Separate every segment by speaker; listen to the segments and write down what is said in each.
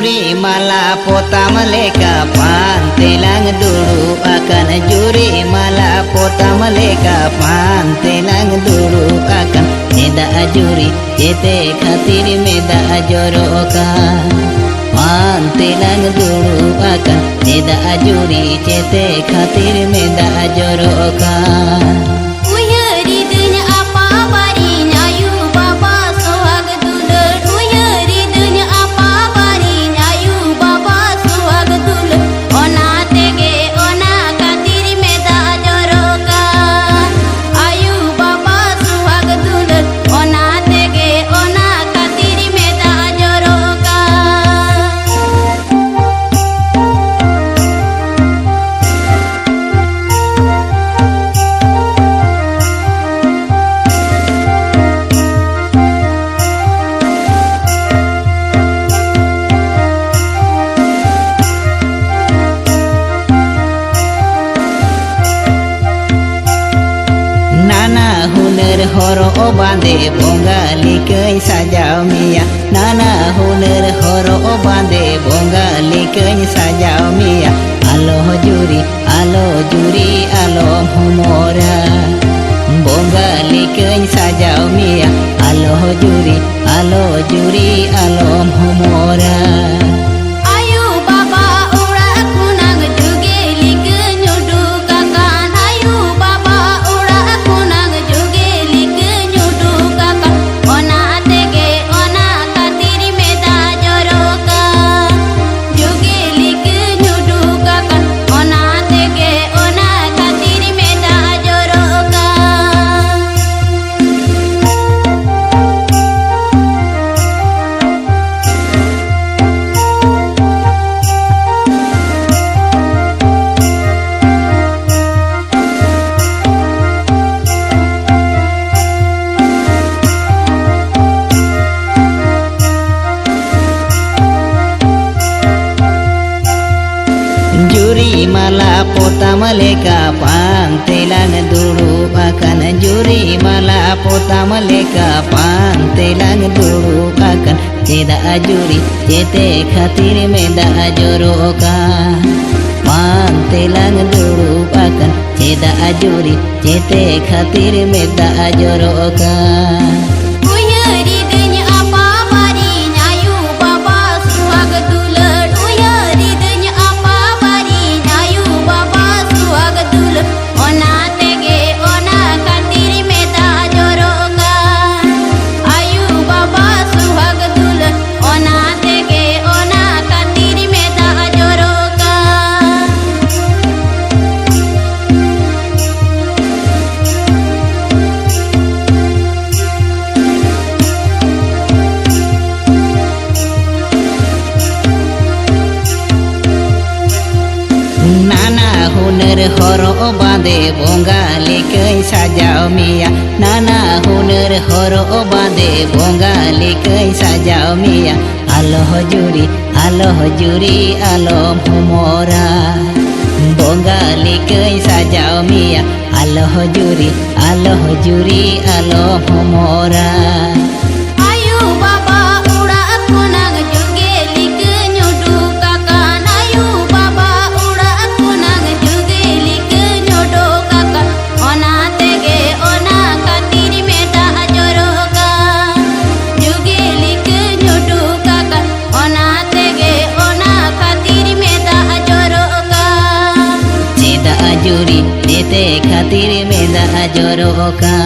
Speaker 1: Juri malah potam leka pantelang dulu akan juri malah potam leka pantelang dulu akan meda juri jete khatir meda joroka pantelang dulu akan meda juri jete khatir meda joroka. Nana huner horo bande bongali kai sajau mia Nana huner horo bande bongali kai sajau mia alo juri alo humora bongali kai sajau mia alo juri alo humora. Juri malah potam leka pantelang dulu akan juri malah potam leka pantelang dulu akan jeda juri jete khatir meda joroka pantelang dulu akan jeda juri jete khatir meda joroka. Nana huner horo bande bongali kai sajau mia Nana huner horo bande bongali kai sajau mia alo juri alo humora bongali kai sajau mia alo juri alo humora. Juri jete khatir meda joroka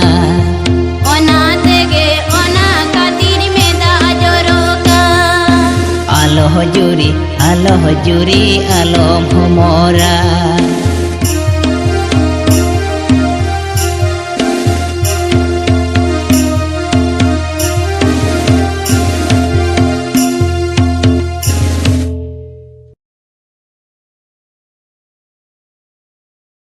Speaker 1: ona tege ona khatir meda joroka alo juri alo humora.